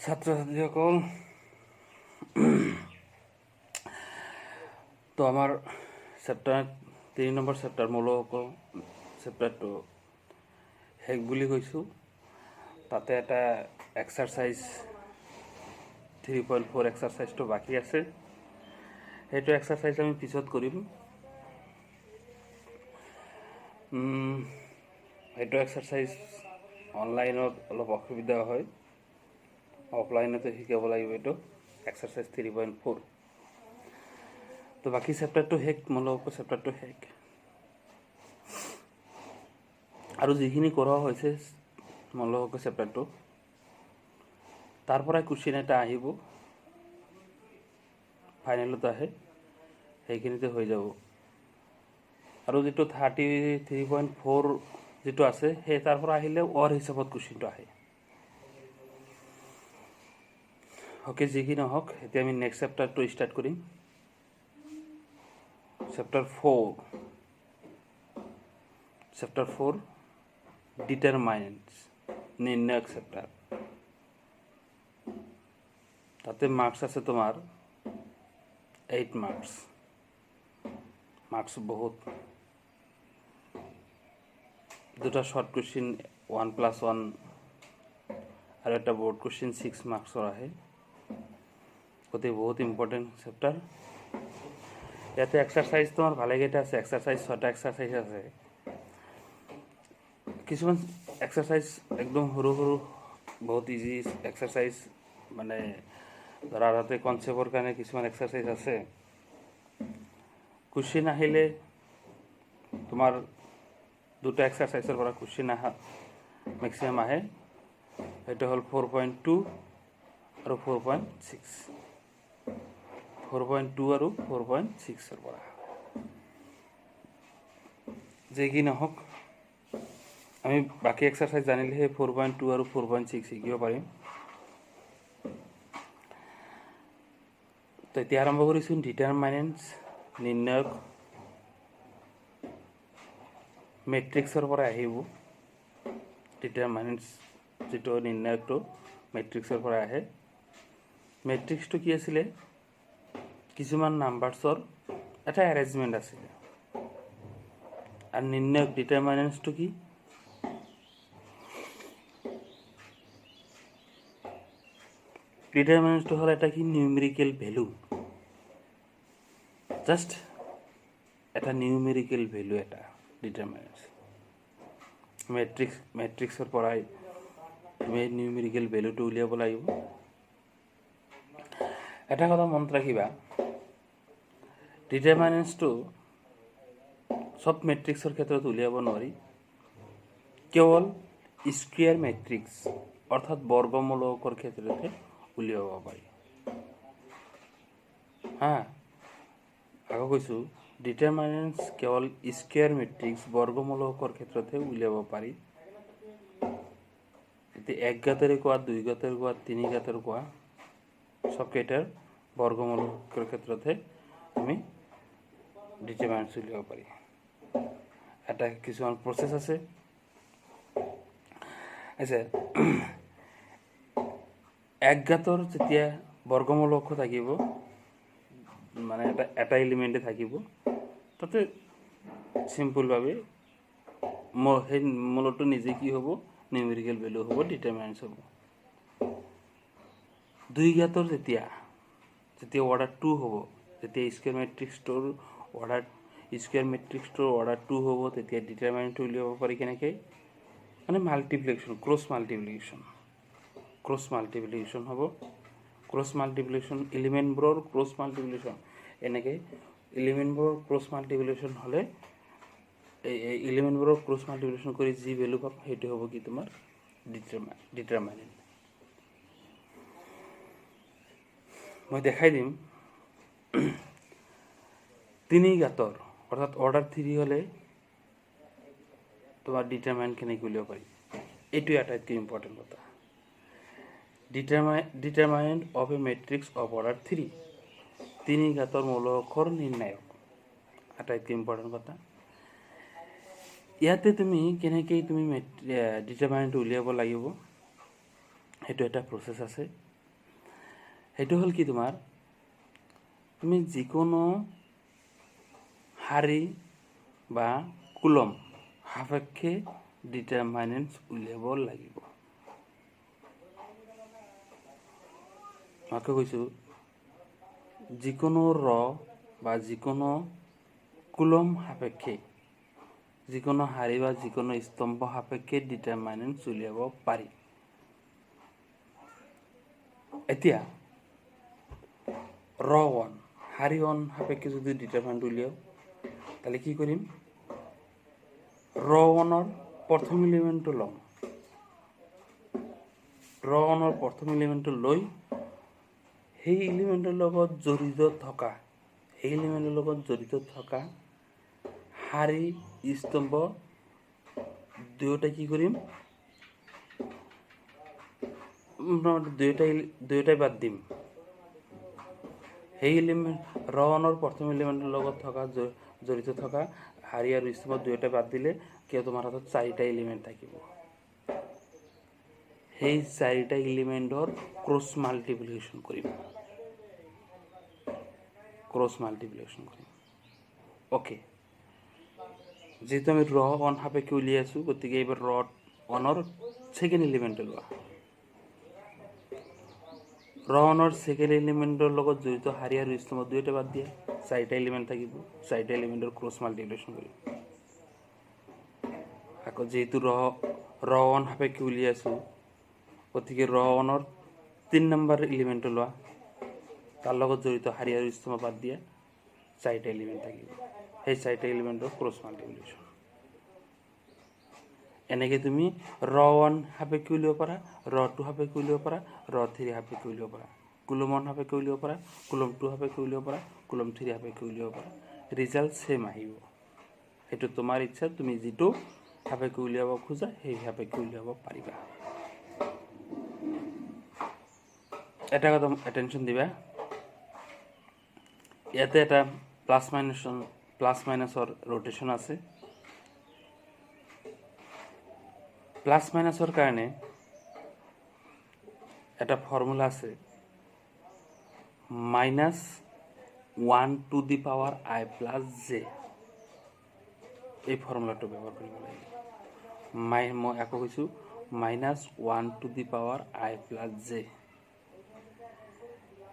ছাত্ৰ ছাত্ৰীসকল, তো আমাৰ চেপ্টাৰ 3 নম্বৰ চেপ্টাৰ মূলক চেপ্টাৰটো শেষ বুলি কৈছোঁ। তাতে এটা এক্সাৰচাইজ 3.4 এক্সাৰচাইজটো বাকী আছে। সেইটো এক্সাৰচাইজ আমি পিছত কৰিম। সেইটো এক্সাৰচাইজ অনলাইনত অলপ অসুবিধা হয়, অফলাইনতে শিকাব লাগিব। এইটো এক্সাৰচাইজ 3.4। তো বাকী চেপ্টাৰটো শেষ, মূলক চেপ্টাৰটো শেষ। আৰু যিখিনি কৰা হৈছে মূলক চেপ্টাৰটো, তাৰ পৰাই কুৱেশ্যন এটা আহিব, ফাইনেলত আহে, সেইখিনিতে হৈ যাব। আৰু যিটো 33.4 যিটো আছে, সেই তাৰ পৰা আহিলে অৰ হিচাপত কুৱেশ্যনটো আহে। অ'কে, যি কি নহওক, এতিয়া আমি নেক্সট চেপ্টাৰটো ষ্টাৰ্ট কৰিম। চেপ্টাৰ 4 ডিটাৰমাইনেণ্টছ, নিৰ্ণায়ক চেপ্টাৰ। তাতে মাৰ্কছ আছে তোমাৰ 8 মাৰ্কছ বহুত। দুটা শৰ্ট কুৱেশ্যন 1+1 আৰু এটা বৰ্ড কুৱেশ্যন 6 মাৰ্কছৰ আহে। গতিকে বহুত ইম্পৰ্টেণ্ট চেপ্টাৰ। ইয়াতে এক্সাৰচাইজ তোমাৰ ভালেকেইটা আছে, এক্সাৰচাইজ 6টা এক্সাৰচাইজ আছে। কিছুমান এক্সাৰচাইজ একদম সৰু সৰু, বহুত ইজি এক্সাৰচাইজ, মানে ধৰা তাতে কনচেপ্টৰ কাৰণে কিছুমান এক্সাৰচাইজ আছে। কুৱেশ্যন আহিলে তোমাৰ দুটা এক্সাৰচাইজৰ পৰা কুৱেশ্যন মেক্সিমাম আহে। সেইটো হ'ল 4.2 আৰু 4.6। 4.2 আৰু 4.6ৰ পৰা। যি কি নহওক, আমি বাকী এক্সাৰচাইজ জানিলেহে 4.2 আৰু 4.6 শিকিব পাৰিম। তো এতিয়া আৰম্ভ কৰিছোঁ ডিটাৰমাইনেণ্টছ, নিৰ্ণায়ক। মেট্ৰিক্সৰ পৰা আহিব। ডিটাৰমাইনেণ্টছ যিটো নিৰ্ণায়কটো মেট্ৰিক্সৰ পৰা আহে। মেট্ৰিক্সটো কি আছিলে? কিছুমান নাম্বাৰছৰ এটা এৰেঞ্জমেণ্ট আছিলে। আৰু নিৰ্ণায়ক ডিটাৰমাইনেণ্টছটো কি? ডিটাৰমাইনেণ্টছটো হ'ল এটা কি নিউমেৰিকেল ভেলু, জাষ্ট এটা নিউমেৰিকেল ভেলু এটা ডিটাৰমাইনেণ্টছ। মেট্ৰিক্সৰ পৰাই তুমি নিউমেৰিকেল ভেলুটো উলিয়াব লাগিব। এটা কথা মনত ৰাখিবা, ডিটাৰমাইনেণ্টছটো চব মেট্ৰিক্সৰ ক্ষেত্ৰত উলিয়াব নোৱাৰি। কেৱল স্কুৱেৰ মেট্ৰিক্স অৰ্থাৎ বৰ্গমূলকৰ ক্ষেত্ৰতে উলিয়াব পাৰি। আকৌ কৈছোঁ, ডিটাৰমাইনেণ্টছ কেৱল স্কুৱেৰ মেট্ৰিক্স বৰ্গমূলকৰ ক্ষেত্ৰতহে উলিয়াব পাৰি। এতিয়া 1 ঘাতেৰে কোৱা, 2 ঘাতেৰে কোৱা, 3 ঘাতেৰে কোৱা, চবকেইটাৰ বৰ্গমূলকৰ ক্ষেত্ৰতহে আমি ডিটাৰমাইনেণ্টছ উলিয়াব পাৰি। এটা কিছুমান প্ৰচেছ আছে। আচ্ছা, 1 ঘাতৰ যেতিয়া বৰ্গমূলক থাকিব, মানে এটা এলিমেণ্টে থাকিব, তাতে চিম্পলভাৱে সেই মূলটো নিজে কি হ'ব? নিউমেৰিকেল ভেলু হ'ব, ডিটাৰমাইনেণ্টছ হ'ব। 2 ঘাতৰ যেতিয়া অৰ্ডাৰ 2 হ'ব, যেতিয়া স্কুৱেৰ মেট্ৰিক্সটোৰ অৰ্ডাৰ 2 হ'ব, তেতিয়া ডিটাৰমাইনেণ্টটো উলিয়াব পাৰি কেনেকৈ? মানে মাল্টিপ্লিকেশ্যন, ক্ৰছ মাল্টিপ্লিকেশ্যন হ'ব। ক্ৰছ মাল্টিপ্লিকেশ্যন, এলিমেণ্টবোৰৰ ক্ৰছ মাল্টিপ্লিকেশ্যন। এনেকৈ এলিমেণ্টবোৰৰ ক্ৰছ মাল্টিপ্লিকেশ্যন হ'লে, এই এলিমেণ্টবোৰৰ ক্ৰছ মাল্টিপ্লিকেশ্যন কৰি যি ভেলু পাম, সেইটো হ'ব কি তোমাৰ ডিটাৰমাইনেণ্ট। মই দেখাই দিম। 3 ঘাতৰ অৰ্থাৎ অৰ্ডাৰ 3 হ'লে তোমাৰ ডিটাৰমাইনেণ্ট কেনেকৈ উলিয়াব পাৰি, এইটোৱে আটাইতকৈ ইম্পৰ্টেণ্ট কথা। Determinant of a matrix of order 3, 3 ঘাতৰ মূলকৰ নিৰ্ণায়ক, আটাইতকৈ ইম্পৰ্টেণ্ট কথা। ইয়াতে তুমি কেনেকৈ ডিটাৰমাইনেণ্টটো উলিয়াব লাগিব, সেইটো এটা প্ৰচেছ আছে। সেইটো হ'ল কি তোমাৰ তুমি যিকোনো শাৰী বা কুলম সাপেক্ষে ডিটাৰমাইনেণ্টছ উলিয়াব লাগিব। মই কৈছোঁ যিকোনো ৰ বা যিকোনো কুলম সাপেক্ষে যিকোনো শাৰী বা যিকোনো স্তম্ভ সাপেক্ষে ডিটাৰমাইনেণ্টছ উলিয়াব পাৰি। এতিয়া ৰ ওৱান শাৰী ওৱান সাপেক্ষে যদি ডিটাৰমাইনেণ্ট উলিয়াও তাহলে কি কৰিম ৰ ওৱানৰ প্ৰথম এলিমেণ্টটো ল'ম। ৰ ওৱানৰ প্ৰথম এলিমেণ্টটো লৈ সেই এলিমেণ্টৰ লগত জড়িত থকা শাৰী স্তম্ভ দুয়োটা কি কৰিম দুয়োটাই বাদ দিম। সেই এলিমেণ্ট ৰ ওৱানৰ প্ৰথম এলিমেণ্টৰ লগত জড়িত থকা শাৰী আৰু স্তম্ভ দুয়োটা বাদ দিলে কিয় তোমাৰ হাতত 4টা এলিমেণ্ট থাকিব। সেই 4টা এলিমেণ্টৰ ক্ৰছ মাল্টিপ্লিকেশ্যন কৰিম। ওকে, যেহেতু আমি ৰ ওৱান সাপেক্ষে উলিয়াই আছোঁ গতিকে এইবাৰ ৰ ওৱানৰ ছেকেণ্ড এলিমেণ্টটো লোৱা। ৰ ওৱানৰ ছেকেণ্ড এলিমেণ্টৰ লগত জড়িত শাৰী আৰু স্তম্ভ দুয়োটা বাদ দিয়া। 4টা এলিমেণ্ট থাকিব। 4টা এলিমেণ্টৰ ক্ৰছ মাল্টিপ্লিকেশ্যন কৰিম। আকৌ যেহেতু ৰ ওৱান সাপেক্ষে উলিয়াই আছোঁ গতিকে ৰ ওৱানৰ 3 নম্বৰ এলিমেণ্টটো লোৱা। তাৰ লগত জড়িত শাৰী আৰু স্তম্ভ বাদ দিয়া। 4টা এলিমেণ্ট থাকিব। সেই 4টা এলিমেণ্টৰ ক্ৰছ মাল্টিপ্লিকেশ্যন। এনেকৈ তুমি ৰ ওৱান সাপেক্ষে উলিয়াব পাৰা, ৰ টু সাপেক্ষে উলিয়াব পাৰা, ৰ থ্ৰী সাপেক্ষে উলিয়াব পাৰা, কুলম ওৱান সাপেক্ষে উলিয়াব পাৰা, কুলম টু সাপেক্ষে উলিয়াব পাৰা, কুলম থ্ৰী সাপেক্ষে উলিয়াব পাৰা। ৰিজাল্ট ছেম আহিব। সেইটো তোমাৰ ইচ্ছা, তুমি যিটো সাপেক্ষে উলিয়াব খোজা সেই সাপেক্ষে উলিয়াব পাৰিবা। এটা কথা এটেনশ্যন দিবা, ইয়াতে এটা প্লাছ মাইনাছৰ ৰোটেশ্যন আছে। প্লাছ মাইনাছৰ কাৰণে এটা ফৰ্মুলা আছে -1 to the power i plus J. এই ফৰ্মুলাটো ব্যৱহাৰ কৰিব লাগিব। মই আকৌ কৈছোঁ -1 to the power i plus J.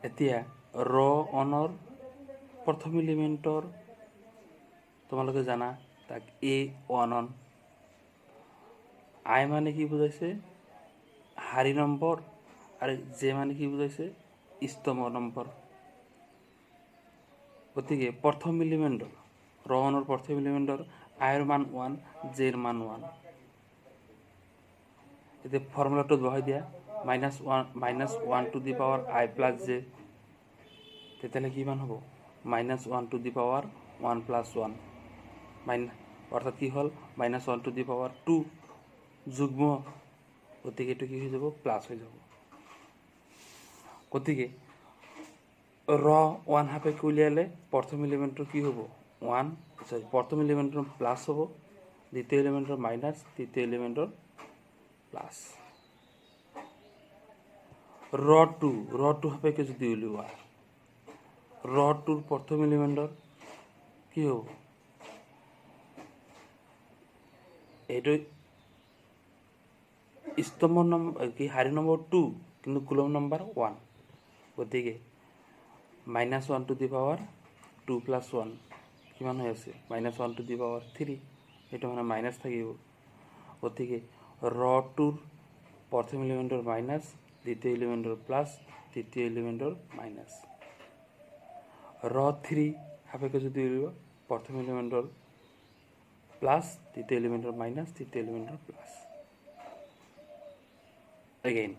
এতিয়া ৰ ওৱানৰ প্ৰথম এলিমেণ্টৰ তোমালোকে জানা তাক A11। আই মানে কি বুজাইছে শাৰী নম্বৰ আৰু জে মানে কি বুজাইছে স্তম্ভ নম্বৰ। গতিকে প্ৰথম এলিমেণ্টৰ ৰ ওৱানৰ প্ৰথম এলিমেণ্টৰ আইৰ মান 1, জেৰ মান 1। এতিয়া ফৰ্মুলাটোত বহাই দিয়া -1 to the power i plus J. তেতিয়াহ'লে কিমান হ'ব -1 টু দি পাৱাৰ 1 প্লাছ 1 অৰ্থাৎ কি হ'ল -1 টু দি পাৱাৰ 2 যুগ্ম। গতিকে এইটো কি হৈ যাব প্লাছ হৈ যাব। গতিকে ৰ ওৱান সাপেক্ষে উলিয়ালে প্ৰথম এলিমেণ্টৰ কি হ'ব প্ৰথম এলিমেণ্টৰ প্লাছ হ'ব, দ্বিতীয় এলিমেণ্টৰ মাইনাছ, তৃতীয় এলিমেণ্টৰ প্লাছ। ৰ টু সাপেক্ষে যদি উলিওৱা ৰ টুৰ প্ৰথম এলিমেণ্টৰ কি হ'ব এইটো স্তম্ভ নম্বৰ কি শাৰী নম্বৰ 2 কিন্তু কুলম নম্বৰ 1। গতিকে -1 টু দি পাৱাৰ 2 প্লাছ 1 কিমান হৈ আছে -1 টু দি পাৱাৰ 3। এইটো মানে মাইনাছ থাকিব। গতিকে ৰ টুৰ প্ৰথম এলিমেণ্টৰ মাইনাছ, দ্বিতীয় এলিমেণ্টৰ প্লাছ, তৃতীয় এলিমেণ্টৰ মাইনাছ। ৰ থ্ৰী সাপেক্ষে যদি উলিওৱা প্ৰথম এলিমেণ্টৰ প্লাছ, দ্বিতীয় এলিমেণ্টৰ মাইনাছ, তৃতীয় এলিমেণ্টৰ প্লাছ। এগেইন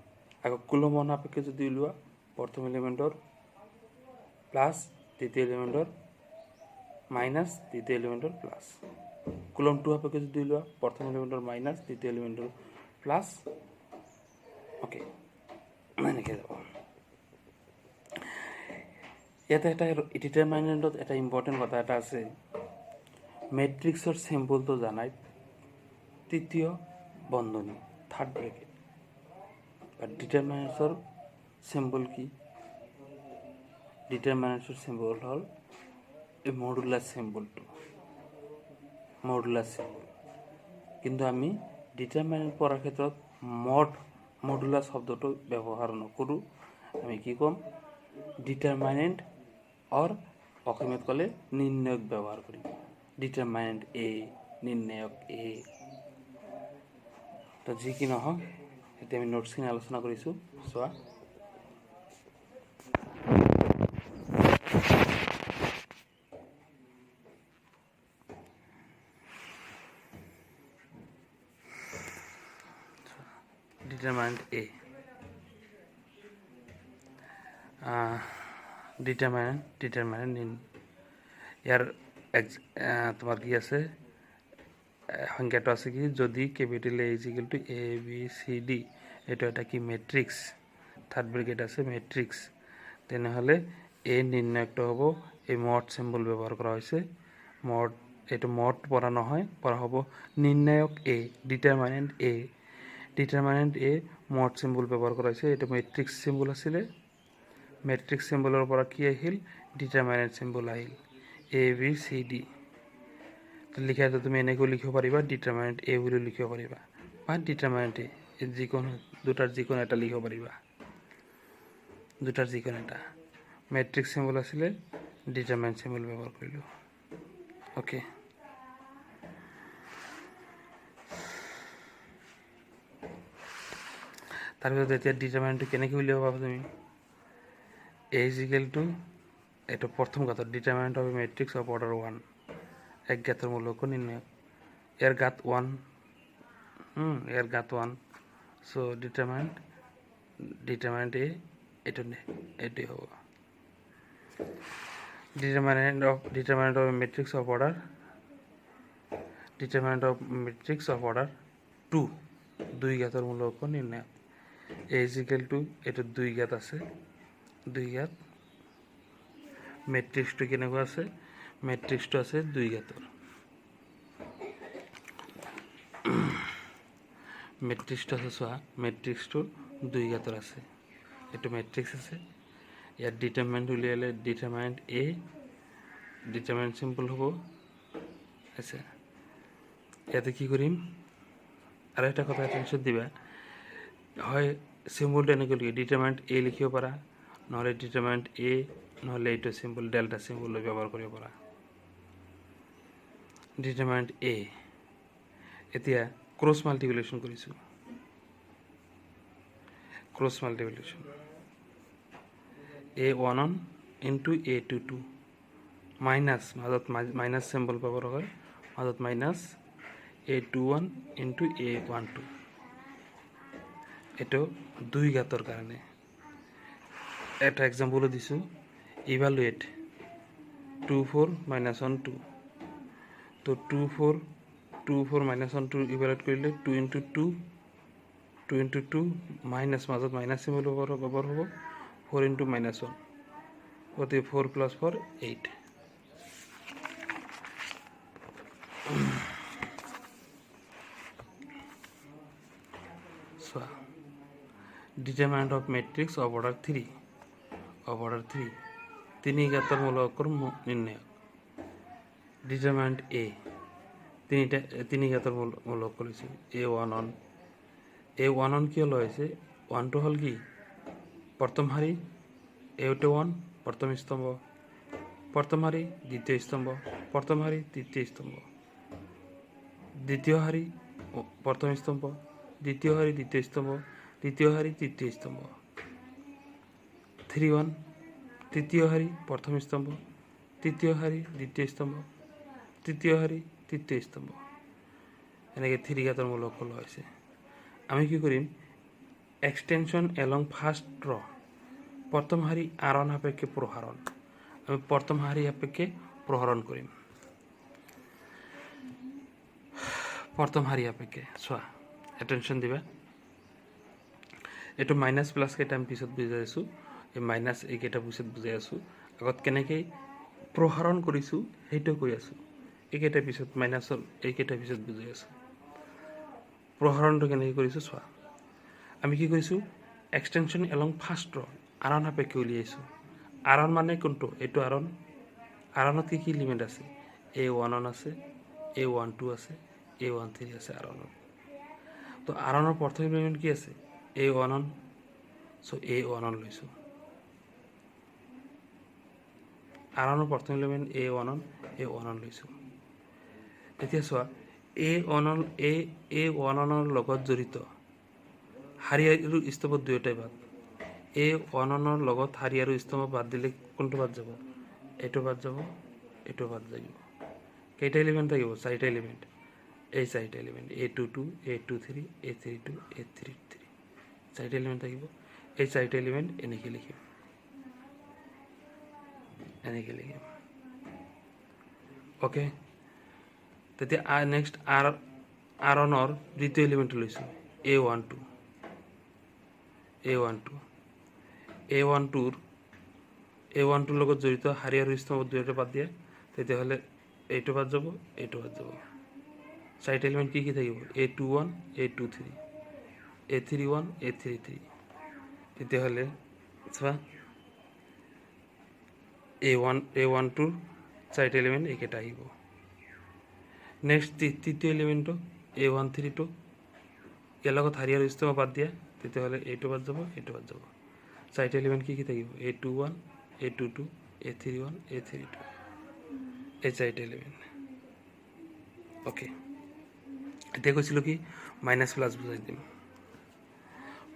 আকৌ কুলম ওৱান সাপেক্ষে যদি উলিওৱা প্ৰথম এলিমেণ্টৰ প্লাছ, দ্বিতীয় এলিমেণ্টৰ মাইনাছ, তৃতীয় এলিমেণ্টৰ প্লাছ। কুলম টু সাপেক্ষে যদি উলিওৱা প্ৰথম এলিমেণ্টৰ মাইনাছ, দ্বিতীয় এলিমেণ্টৰ প্লাছ। অ'কে, এনেকৈ যাব। ইয়াতে এটা ডিটাৰমাইনেণ্টত এটা ইম্পৰ্টেণ্ট কথা এটা আছে। মেট্ৰিক্সৰ চিম্বলটো জানাই তৃতীয় বন্ধনী থাৰ্ড ব্ৰেকেট। ডিটাৰমাইনেণ্টৰ চিম্বল কি ডিটাৰমিনেণ্টৰ চিম্বল হ'ল এই মডুলাছ চিম্বলটো, মডুলাছ চিম্বল। কিন্তু আমি ডিটাৰমিনেণ্ট পঢ়াৰ ক্ষেত্ৰত মডুলাছ শব্দটো ব্যৱহাৰ নকৰোঁ। আমি কি ক'ম? ডিটাৰমিনেণ্ট অৰ অসমীয়াত ক'লে নিৰ্ণায়ক ব্যৱহাৰ কৰিম। ডিটাৰমিনেণ্ট এ, নিৰ্ণায়ক এ। তো যি কি নহওক, এতিয়া আমি নোটছখিনি আলোচনা কৰিছোঁ, চোৱা। ডিটাৰমিনেণ্ট এ, ডিটাৰমিনেণ্ট ইয়াৰ তোমাৰ কি আছে? সংজ্ঞাটো আছে কি? যদি capital A is equal to A B C D, এইটো এটা কি মেট্ৰিক্স, থাৰ্ড ব্ৰেকেট আছে মেট্ৰিক্স, তেনেহ'লে এ নিৰ্ণায়কটো হ'ব, এই মড চিম্বল ব্যৱহাৰ কৰা হৈছে। মড, এইটো মড পঢ়া নহয়, পঢ়া হ'ব নিৰ্ণায়ক এ, ডিটাৰমিনেণ্ট এ। ডিটাৰমিনেণ্ট এ মড চিম্বল ব্যৱহাৰ কৰা হৈছে। এইটো মেট্ৰিক্স চিম্বল আছিলে, মেট্ৰিক্স চিম্বলৰ পৰা কি আহিল? ডিটাৰমিনেণ্ট চিম্বল আহিল, এ বি চি ডি। লিখাটো তুমি এনেকৈ লিখিব পাৰিবা, ডিটাৰমিনেণ্ট এ বুলি লিখিব পাৰিবা, বা ডিটাৰমিনেণ্ট এ, যিকোনো দুটাৰ যিকোনো এটা লিখিব পাৰিবা, দুটাৰ যিকোনো এটা। মেট্ৰিক্স চিম্বল আছিলে, ডিটাৰমিনেণ্ট চিম্বল ব্যৱহাৰ কৰিলোঁ। অ'কে, তাৰপিছত এতিয়া ডিটাৰমিনেণ্টটো কেনেকৈ উলিয়াব পাবা তুমি? এ ইজ ইকুৱেল টু, এইটো প্ৰথম ঘাতত determinant of matrix of order 1, এক ঘাতৰ মূলক নিৰ্ণয়। ইয়াৰ ঘাত 1, ইয়াৰ ঘাত 1, চ' ডিটাৰমিনেণ্ট এ, এইটোৱে হ'ব। Determinant of matrix of order, determinant of matrix of order 2, দুই ঘাতৰ মূলক নিৰ্ণয়। এ ইজ ইকুৱেল টু, এইটো দুই ঘাত আছে, দুই ঘাত। মেট্ৰিক্সটো কেনেকুৱা আছে? মেট্ৰিক্সটো আছে দুই ঘাতৰ। মেট্ৰিক্সটো আছে, চোৱা, মেট্ৰিক্সটো দুই ঘাতৰ আছে, এইটো মেট্ৰিক্স আছে। ইয়াত ডিটাৰমিনেণ্ট উলিয়ালে ডিটাৰমিনেণ্ট এ, ডিটাৰমিনেণ্ট চিম্বল হ'ব আছে। ইয়াতে কি কৰিম? আৰু এটা কথা টেনশ্যন দিবা, হয় চিম্বলটো এনেকৈ লিখি ডিটাৰমিনেণ্ট এ লিখিব পাৰা, নহ'লে ডিটাৰমিনেণ্ট এ, নহ'লে এইটো চিম্বল ডেল্টা চিম্বল ব্যৱহাৰ কৰিব পাৰা। ডিটাৰমিনেণ্ট এ, এতিয়া ক্ৰছ মাল্টিপ্লিকেশ্যন কৰিছোঁ, cross multiplication A11 into A22 minus, মাজত মাইনাছ চিম্বল ব্যৱহাৰ হয়, মাজত মাইনাছ A21 ইনটু A12, এইটো দুই ঘাতৰ কাৰণে। এটা এক্সাম্পলো দিছোঁ, ইভালুৱেট 2 4 minus 1 2, তো 2 4 minus 1 2 ইভালুৱেট কৰিলে 2 ইনটু 2 মাইনাছ, মাজত মাইনাছ চিম্বল ব্যৱহাৰ হ'ব, 4 ইনটু মাইনাছ 1, গতিকে 4 প্লাছ 4 8। চোৱা, determinant of matrix of order 3, তিনি ঘাতৰ মূলকৰ নিৰ্ণয়। ডিটাৰমিনেণ্ট এ, তিনি ঘাতৰ মূলক কৰিছোঁ, A11 কিয় লোৱা হৈছে? 1টো হ'ল কি? প্ৰথম শাৰী, A21 প্ৰথম স্তম্ভ, প্ৰথম শাৰী দ্বিতীয় স্তম্ভ, প্ৰথম শাৰী তৃতীয় স্তম্ভ, দ্বিতীয় শাৰী প্ৰথম স্তম্ভ, দ্বিতীয় শাৰী দ্বিতীয় স্তম্ভ, দ্বিতীয় শাৰী তৃতীয় স্তম্ভ। 3 1 তৃতীয় শাৰী প্ৰথম স্তম্ভ, তৃতীয় শাৰী দ্বিতীয় স্তম্ভ, তৃতীয় শাৰী তৃতীয় স্তম্ভ, এনেকৈ 3 ঘাতৰ মূলক লোৱা হৈছে। আমি কি কৰিম? এক্সটেনশ্যন এলং ফাৰ্ষ্ট ৰ, প্ৰথম শাৰী আৰোহণ সাপেক্ষে প্ৰসাৰণ, আমি প্ৰথম শাৰী সাপেক্ষে প্ৰসাৰণ কৰিম, প্ৰথম শাৰী সাপেক্ষে। চোৱা, এটেনশ্যন দিবা, এইটো মাইনাছ প্লাছ কেইটা আমি পিছত বুজাই আছোঁ, এই মাইনাছ এইকেইটা পিছত বুজাই আছোঁ। আগত কেনেকৈ প্ৰসাৰণ কৰিছোঁ সেইটো কৈ আছোঁ, এইকেইটা পিছত মাইনাছৰ এইকেইটা পিছত বুজাই আছোঁ। প্ৰসাৰণটো কেনেকৈ কৰিছোঁ চোৱা, আমি কি কৰিছোঁ? এক্সটেনশ্যন এলং ফাৰ্ষ্ট ৰ, আৰোহণ সাপেক্ষে উলিয়াইছোঁ, আৰন মানে কোনটো এইটো আৰণত কি এলিমেণ্ট আছে A1 আছে A12 আছে A13 আছে আৰণত তো আৰণৰ প্ৰথম এলিমেণ্ট কি আছে A1 সো A1 লৈছোঁ আৰণৰ প্ৰথম এলিমেণ্ট A1 লৈছোঁ এতিয়া চোৱা A1 লগত জড়িত হাৰি আৰু স্তম্ভ দুয়োটাই বাদ A1 লগত হাৰি আৰু স্তম্ভ বাদ দিলে কোনটো বাদ যাব এইটো বাদ যাব কেইটা এলিমেণ্ট থাকিব চাৰিটা এলিমেণ্ট এই চাৰিটা element A22 A23 A32 A33 চাৰিটা এলিমেণ্ট থাকিব এই চাৰিটা এলিমেণ্ট এনেকৈ লিখিম ওকে তেতিয়া নেক্সট আৰণৰ দ্বিতীয় এলিমেণ্ট লৈছোঁ A12 লগত জড়িত হাৰি আৰু স্তম্ভ দুয়োটা বাদ দিয়ে তেতিয়াহ'লে এইটো বাদ যাব চাৰিটা এলিমেণ্ট কি থাকিব A21 A23 A31 A33 তেতিয়াহ'লে চোৱা A12 চাৰিটা এলিমেণ্ট এইকেইটা আহিব নেক্সট তৃতীয় এলিমেণ্টটো A13 ইয়াৰ লগত হাৰি আৰু স্তম্ভ বাদ দিয়া তেতিয়াহ'লে এইটো বাদ যাব চাৰিটা এলিমেণ্ট কি থাকিব A21 A22 A31 A32 এই চাৰিটা এলিমেণ্ট ওকে এতিয়া কৈছিলোঁ কি মাইনাছ প্লাছ বুজাই দিম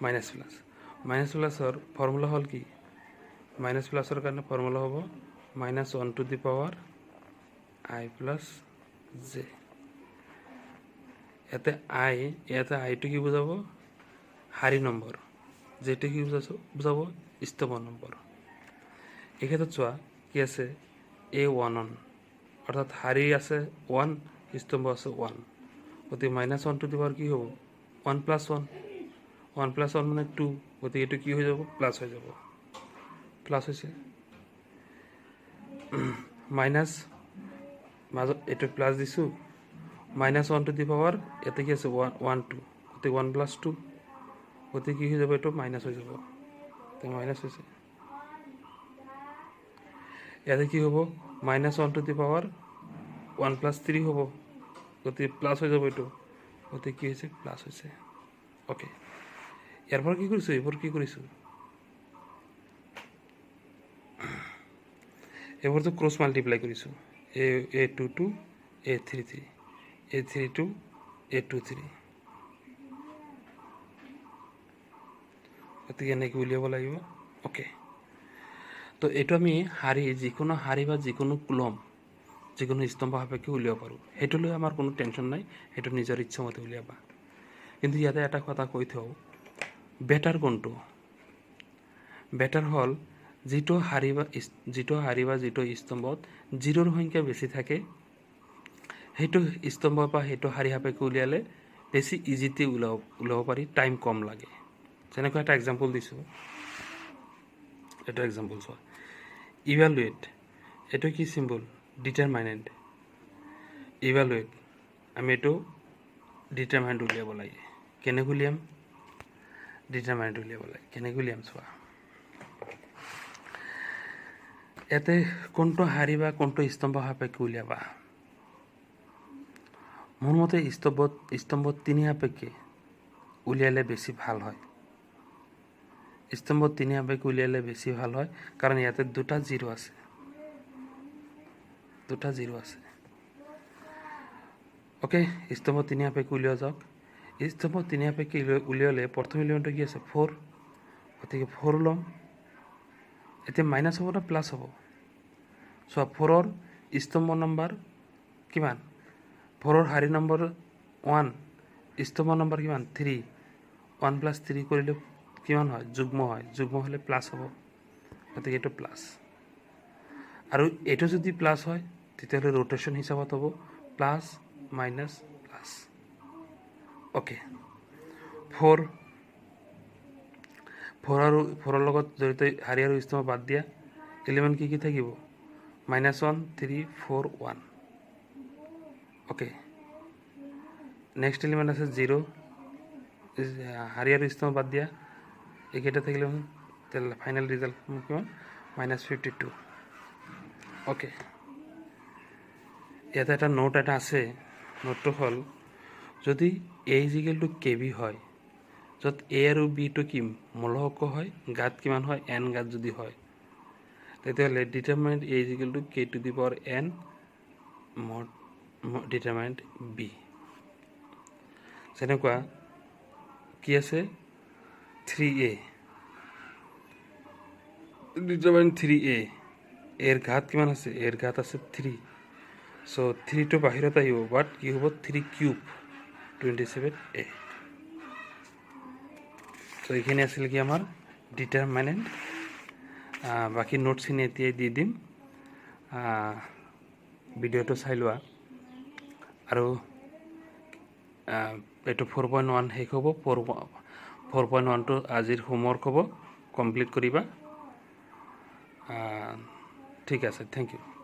মাইনাছ প্লাছৰ ফৰ্মুলা হ'ল কি মাইনাছ প্লাছৰ কাৰণে ফৰ্মুলা হ'ব -1 to the power I plus j ইয়াতে আইটো কি বুজাব হাৰি নম্বৰ জেটো কি বুজাব স্তম্ভ নম্বৰ এই ক্ষেত্ৰত চোৱা কি আছে A1 অৰ্থাৎ হাৰি আছে 1 স্তম্ভ আছে 1 গতিকে -1 টু দি পাৱাৰ কি হ'ব 1 প্লাছ 1 মানে 2 গতিকে এইটো কি হৈ যাব প্লাছ হৈ যাব প্লাছ হৈছে মাইনাছ মাজত এইটো প্লাছ দিছোঁ -1 টু দি পাৱাৰ ইয়াতে কি আছে 1 2 গতিকে 1 প্লাছ 2 গতিকে কি হৈ যাব এইটো মাইনাছ হৈ যাব মাইনাছ হৈছে ইয়াতে কি হ'ব -1 টু দি পাৱাৰ 1 প্লাছ 3 হ'ব গতিকে প্লাছ হৈ যাব এইটো গতিকে কি হৈছে প্লাছ হৈছে ওকে ইয়াৰ পৰা কি কৰিছোঁ এইবোৰতো ক্ৰছ মাল্টিপ্লাই কৰিছোঁ A22 A33 A32 A23 গতিকে এনেকৈ উলিয়াব লাগিব ওকে তো এইটো আমি যিকোনো হাৰি বা যিকোনো কুলম যিকোনো স্তম্ভ সাপেক্ষে উলিয়াব পাৰোঁ সেইটো লৈ আমাৰ কোনো টেনশ্যন নাই সেইটো নিজৰ ইচ্ছামতে উলিয়াবা কিন্তু ইয়াতে এটা কথা কৈ থওঁ বেটাৰ কোনটো বেটাৰ হ'ল যিটো হাৰি বা যিটো স্তম্ভত জিৰোৰ সংখ্যা বেছি থাকে সেইটো স্তম্ভ বা সেইটো হাৰি সাপেক্ষে উলিয়ালে বেছি ইজিতে ওলাব পাৰি টাইম কম লাগে যেনেকৈ এটা এক্সাম্পল দিছোঁ এটা এক্সাম্পল চোৱা ইভালুৱেট এইটো কি চিম্বল ডিটাৰমাইনেণ্ট ইভালুৱেট আমি এইটো ডিটাৰমাইনেণ্ট উলিয়াব লাগে কেনেকৈ উলিয়াম চোৱা ইয়াতে কোনটো হাৰি বা কোনটো স্তম্ভ সাপেক্ষে উলিয়াবা মোৰ মতে স্তম্ভত 3 সাপেক্ষে উলিয়ালে বেছি ভাল হয় স্তম্ভত 3 সাপেক্ষে উলিয়ালে বেছি ভাল হয় কাৰণ ইয়াতে দুটা জিৰ' আছে ওকে স্তম্ভত 3 সাপেক্ষে উলিওৱা যাওক স্তম্ভত 3 সাপেক্ষে উলিয়ালে প্ৰথম এলিমেণ্টটো কি আছে 4 গতিকে 4 ল'ম এতিয়া মাইনাছ হ'ব না প্লাছ হ'ব চোৱা 4ৰ স্তম্ভ নম্বৰ কিমান 4ৰ হাৰি নম্বৰ 1 স্তম্ভ নম্বৰ কিমান 3 1 প্লাছ 3 কৰিলে কিমান হয় যুগ্ম হ'লে প্লাছ হ'ব গতিকে এইটো প্লাছ আৰু এইটো যদি প্লাছ হয় তেতিয়াহ'লে ৰোটেশ্যন হিচাপত হ'ব প্লাছ মাইনাছ প্লাছ ওকে 4ৰ লগত জড়িত হাৰি আৰু স্তম্ভ বাদ দিয়া এলিমেণ্ট কি থাকিব -1 3 4 1 ওকে নেক্সট এলিমেণ্ট আছে 0 হাৰি আৰু স্তম্ভ বাদ দিয়া এইকেইটা থাকিলে ফাইনেল ৰিজাল্ট কিমান -52 অ'কে ইয়াতে এটা নোট এটা আছে নোটটো হ'ল যদি a = kb হয় য'ত a আৰু b টো কি মূলক হয় ঘাত কিমান হয় n ঘাত যদি হয় তেতিয়াহ'লে ডিটাৰমাইণ্ট a = k⁴n mod ডিটাৰমাইণ্ট b যেনেকুৱা কি আছে 3a ডিটাৰমাইণ্ট 3a এৰ ঘাত কিমান আছে এৰ ঘাত আছে 3 সো 3 টো বাহিৰত আহিব বাট কি হ'ব 3 কিউব 27a তো এখানে আছিল কি আমার ডিটারমাইনেন্ট বাকি নোটসখিনি এতিয়াই দি দিম ভিডিওটো চাই লোৱা আৰু এইটো 4.1 শেষ হ'ব 4.1 টো আজিৰ হোমৱৰ্ক হ'ব কমপ্লিট কৰিবা ঠিক আছে থ্যাংক ইউ